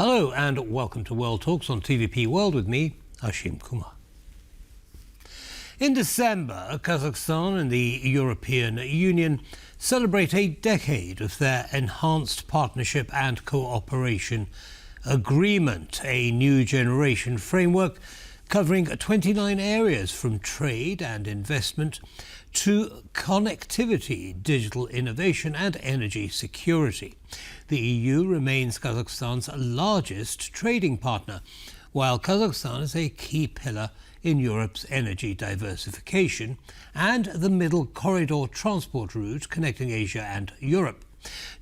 Hello and welcome to World Talks on TVP World with me, Ashim Kumar. In December, Kazakhstan and the European Union celebrate a decade of their enhanced partnership and cooperation agreement, a new generation framework covering 29 areas from trade and investment to connectivity, digital innovation and energy security. The EU remains Kazakhstan's largest trading partner, while Kazakhstan is a key pillar in Europe's energy diversification and the Middle Corridor transport route connecting Asia and Europe.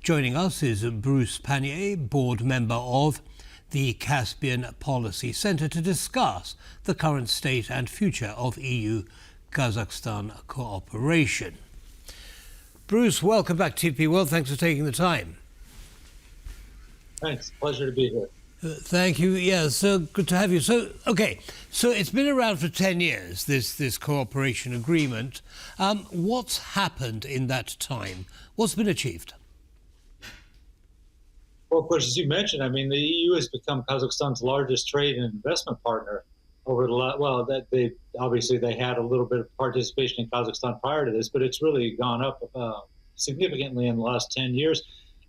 Joining us is Bruce Pannier, board member of the Caspian Policy Centre, to discuss the current state and future of EU-Kazakhstan cooperation. Bruce, welcome back to TVP World. Thanks for taking the time. Thanks. Pleasure to be here. Thank you. Yeah, so good to have you. So it's been around for 10 years, this cooperation agreement. What's happened in that time? What's been achieved? Well, of course, as you mentioned, the EU has become Kazakhstan's largest trade and investment partner over the last, they had a little bit of participation in Kazakhstan prior to this, but it's really gone up significantly in the last 10 years.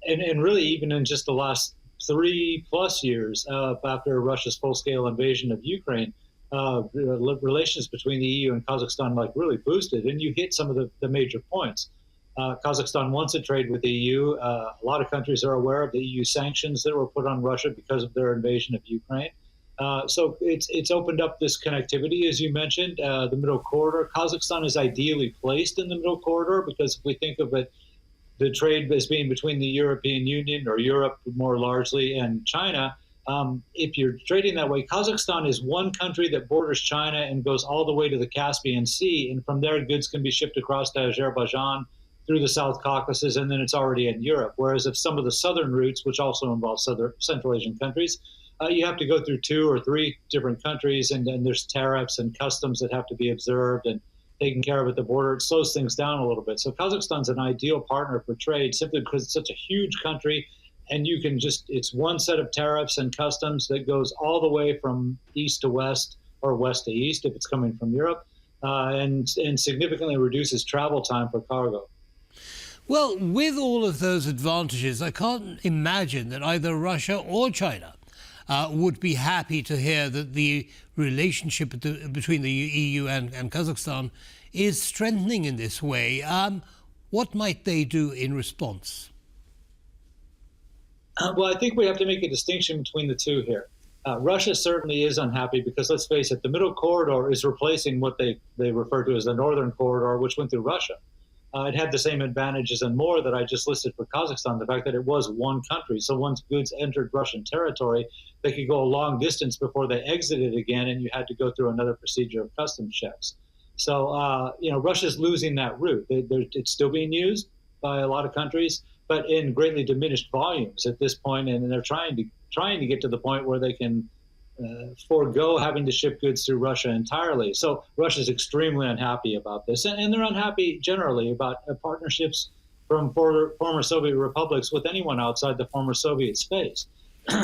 And really even in just the last 3+ years after Russia's full-scale invasion of Ukraine, relations between the EU and Kazakhstan really boosted, and you hit some of the major points. Kazakhstan wants to trade with the EU. A lot of countries are aware of the EU sanctions that were put on Russia because of their invasion of Ukraine. So it's opened up this connectivity, as you mentioned, the Middle Corridor. Kazakhstan is ideally placed in the Middle Corridor because if we think of it, the trade as being between the European Union, or Europe more largely, and China, if you're trading that way, Kazakhstan is one country that borders China and goes all the way to the Caspian Sea, and from there goods can be shipped across to Azerbaijan, through the South Caucasus, and then it's already in Europe. Whereas if some of the southern routes, which also involve Central Asian countries, you have to go through 2 or 3 different countries, and there's tariffs and customs that have to be observed and taken care of at the border. It slows things down a little bit. So Kazakhstan's an ideal partner for trade simply because it's such a huge country, and you can it's one set of tariffs and customs that goes all the way from east to west or west to east if it's coming from Europe, and significantly reduces travel time for cargo. Well, with all of those advantages, I can't imagine that either Russia or China would be happy to hear that the relationship between the EU and Kazakhstan is strengthening in this way. What might they do in response? Well, I think we have to make a distinction between the two here. Russia certainly is unhappy because, let's face it, the Middle Corridor is replacing what they refer to as the Northern Corridor, which went through Russia. It had the same advantages and more that I just listed for Kazakhstan, the fact that it was one country. So once goods entered Russian territory, they could go a long distance before they exited again, and you had to go through another procedure of customs checks. So, Russia's losing that route. It's still being used by a lot of countries, but in greatly diminished volumes at this point, and they're trying to get to the point where they can forego having to ship goods through Russia entirely. So Russia's extremely unhappy about this, and they're unhappy generally about partnerships from former Soviet republics with anyone outside the former Soviet space.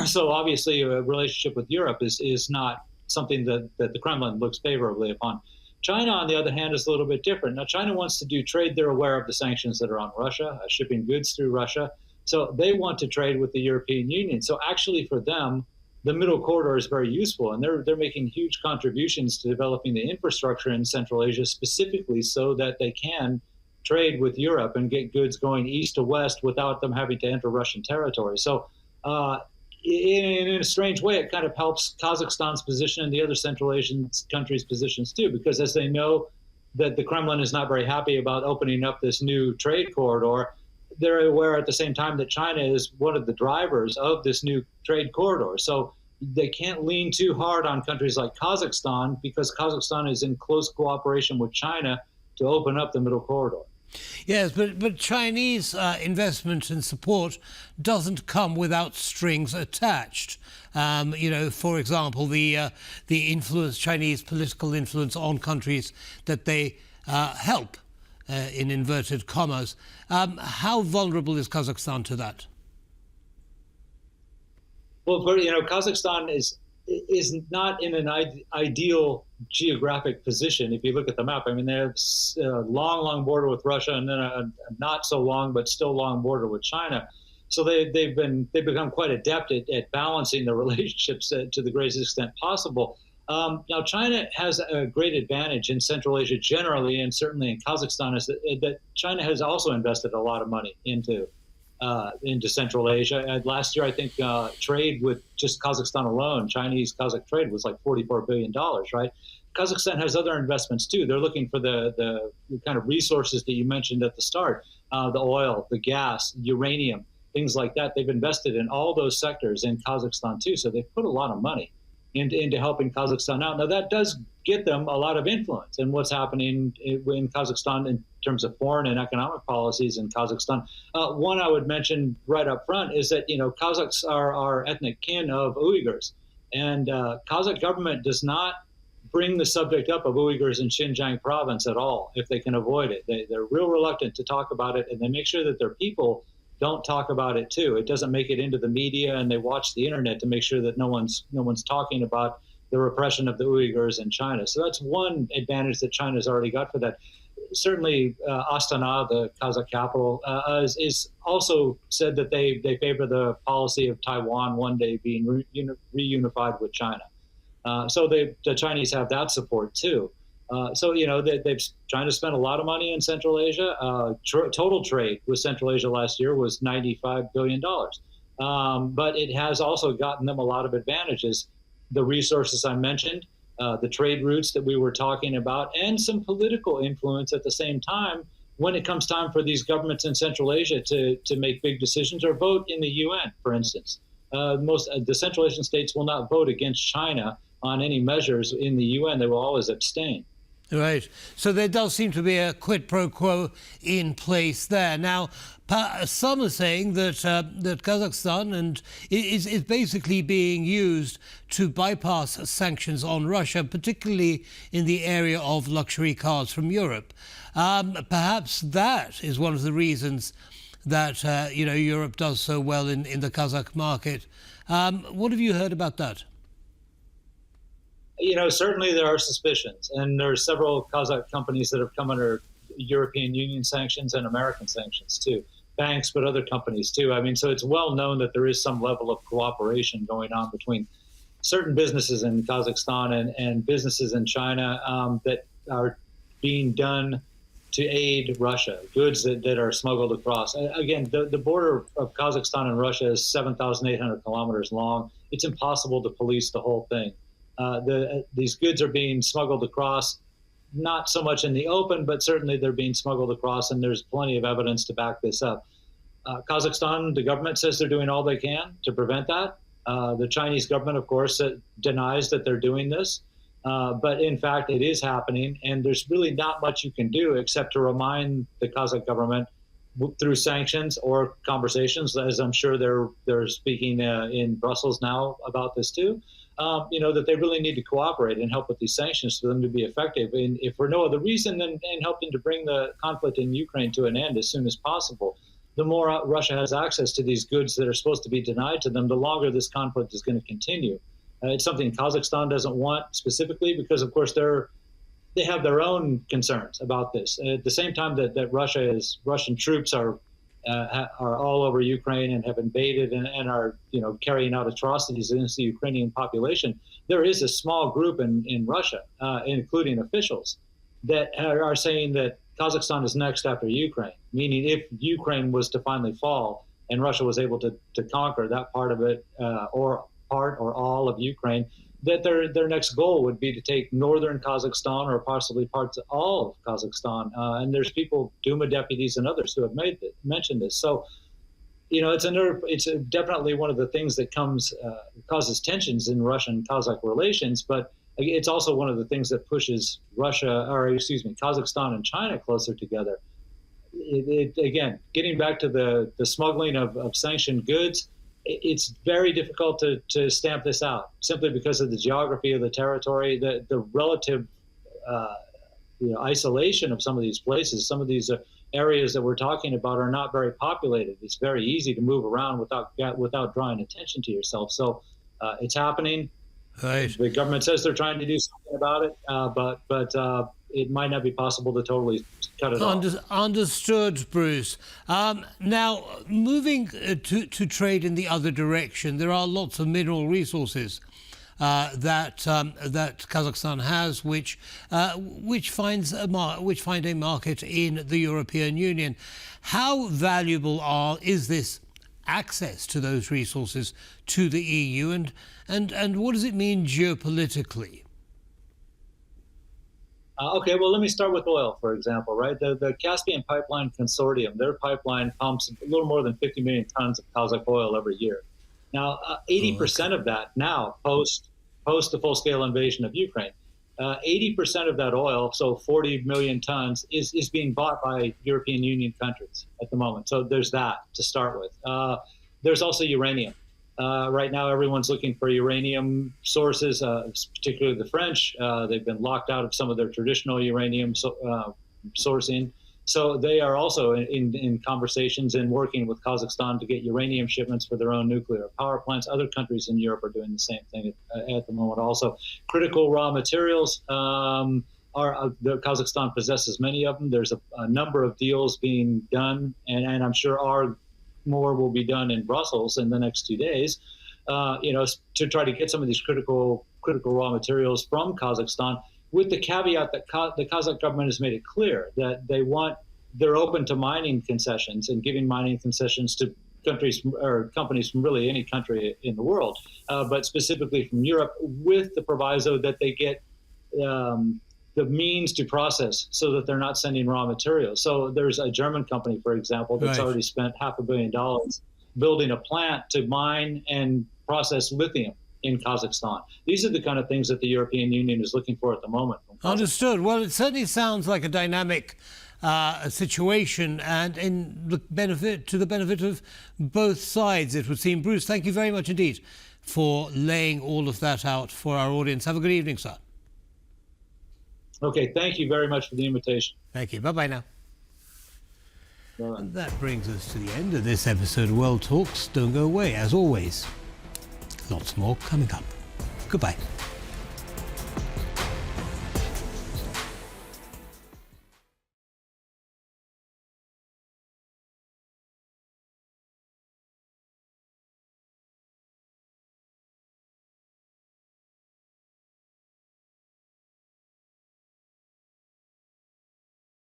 So obviously a relationship with Europe is not something that the Kremlin looks favorably upon. China, on the other hand, is a little bit different. Now, China wants to do trade. They're aware of the sanctions that are on Russia, shipping goods through Russia. So they want to trade with the European Union. So actually for them, the Middle Corridor is very useful, and they're making huge contributions to developing the infrastructure in Central Asia specifically so that they can trade with Europe and get goods going east to west without them having to enter Russian territory. So in a strange way, it kind of helps Kazakhstan's position and the other Central Asian countries' positions too, because as they know that the Kremlin is not very happy about opening up this new trade corridor, they're aware at the same time that China is one of the drivers of this new trade corridor. So they can't lean too hard on countries like Kazakhstan because Kazakhstan is in close cooperation with China to open up the Middle Corridor. Yes, but Chinese investment and support doesn't come without strings attached. For example, the influence, Chinese political influence on countries that they help, in inverted commas. How vulnerable is Kazakhstan to that? Well, Kazakhstan is not in an ideal geographic position. If you look at the map, I mean, they have a long, long border with Russia, and then a not so long but still long border with China. So they've become quite adept at balancing the relationships to the greatest extent possible. Now, China has a great advantage in Central Asia generally, and certainly in Kazakhstan, is that China has also invested a lot of money into Central Asia. And last year, I think trade with just Kazakhstan alone, Chinese-Kazakh trade was like $44 billion, right? Kazakhstan has other investments too. They're looking for the kind of resources that you mentioned at the start, the oil, the gas, uranium, things like that. They've invested in all those sectors in Kazakhstan too. So they've put a lot of money into helping Kazakhstan out. Now, that does get them a lot of influence in what's happening in Kazakhstan in terms of foreign and economic policies in Kazakhstan. One I would mention right up front is that, Kazakhs are ethnic kin of Uyghurs. And Kazakh government does not bring the subject up of Uyghurs in Xinjiang province at all if they can avoid it. They're real reluctant to talk about it, and they make sure that their people don't talk about it too. It doesn't make it into the media, and they watch the internet to make sure that no one's talking about the repression of the Uyghurs in China. So that's one advantage that China's already got for that. Certainly, Astana, the Kazakh capital, is also said that they favor the policy of Taiwan one day being reunified with China. So the Chinese have that support too. So they've trying to spend a lot of money in Central Asia. Total trade with Central Asia last year was $95 billion. But it has also gotten them a lot of advantages. The resources I mentioned, the trade routes that we were talking about, and some political influence at the same time when it comes time for these governments in Central Asia to make big decisions or vote in the UN, for instance. The Central Asian states will not vote against China on any measures in the UN. They will always abstain. Right. So there does seem to be a quid pro quo in place there. Now, some are saying that that Kazakhstan is basically being used to bypass sanctions on Russia, particularly in the area of luxury cars from Europe. Perhaps that is one of the reasons that Europe does so well in the Kazakh market. What have you heard about that? Certainly there are suspicions, and there are several Kazakh companies that have come under European Union sanctions and American sanctions too. Banks, but other companies too. I mean, so it's well known that there is some level of cooperation going on between certain businesses in Kazakhstan and businesses in China that are being done to aid Russia, goods that are smuggled across. Again, the border of Kazakhstan and Russia is 7,800 kilometers long. It's impossible to police the whole thing. These goods are being smuggled across, not so much in the open, but certainly they're being smuggled across, and there's plenty of evidence to back this up. Kazakhstan, the government says they're doing all they can to prevent that. The Chinese government, of course, denies that they're doing this. But in fact, it is happening, and there's really not much you can do except to remind the Kazakh government through sanctions or conversations, as I'm sure they're speaking in Brussels now about this too. That they really need to cooperate and help with these sanctions for them to be effective. And if for no other reason than helping to bring the conflict in Ukraine to an end as soon as possible. The more Russia has access to these goods that are supposed to be denied to them, the longer this conflict is going to continue. It's something Kazakhstan doesn't want specifically because, of course, they have their own concerns about this. At the same time that Russian troops are all over Ukraine and have invaded and are carrying out atrocities against the Ukrainian population, there is a small group in Russia, including officials, that are saying that Kazakhstan is next after Ukraine, meaning if Ukraine was to finally fall and Russia was able to conquer that part of it or part or all of Ukraine, that their next goal would be to take northern Kazakhstan or possibly parts of all of Kazakhstan. And there's people, Duma deputies and others who have mentioned this. So, it's definitely one of the things that causes tensions in Russian-Kazakh relations, but it's also one of the things that pushes Kazakhstan and China closer together. Again, getting back to the smuggling of sanctioned goods, it's very difficult to stamp this out simply because of the geography of the territory, the relative isolation of some of these places. Some of these areas that we're talking about are not very populated. It's very easy to move around without drawing attention to yourself. So it's happening. Right. The government says they're trying to do something about it, but it might not be possible to totally cut it off. Understood, Bruce. Now, moving to trade in the other direction, there are lots of mineral resources that Kazakhstan has, which find a market in the European Union. How valuable is this access to those resources to the EU, and what does it mean geopolitically? Okay, well, let me start with oil, for example, right? The Caspian Pipeline Consortium, their pipeline pumps a little more than 50 million tons of Kazakh oil every year. Now, 80% of that now, post the full-scale invasion of Ukraine, 80% of that oil, so 40 million tons, is being bought by European Union countries at the moment. So there's that to start with. There's also uranium. Right now, everyone's looking for uranium sources, particularly the French. They've been locked out of some of their traditional uranium sourcing. So they are also in conversations and working with Kazakhstan to get uranium shipments for their own nuclear power plants. Other countries in Europe are doing the same thing at the moment also. Critical raw materials, Kazakhstan possesses many of them. There's a number of deals being done, and I'm sure more will be done in Brussels in the next 2 days, to try to get some of these critical raw materials from Kazakhstan, with the caveat that the Kazakh government has made it clear that they're open to mining concessions and giving mining concessions to countries or companies from really any country in the world, but specifically from Europe, with the proviso that they get the means to process so that they're not sending raw materials. So there's a German company, for example, that's already spent $500 million building a plant to mine and process lithium in Kazakhstan. These are the kind of things that the European Union is looking for at the moment. Understood. Well, it certainly sounds like a dynamic situation, and to the benefit of both sides, it would seem. Bruce, thank you very much indeed for laying all of that out for our audience. Have a good evening, sir. Okay, thank you very much for the invitation. Thank you. Bye-bye now. Bye. And that brings us to the end of this episode of World Talks. Don't go away, as always. Lots more coming up. Goodbye.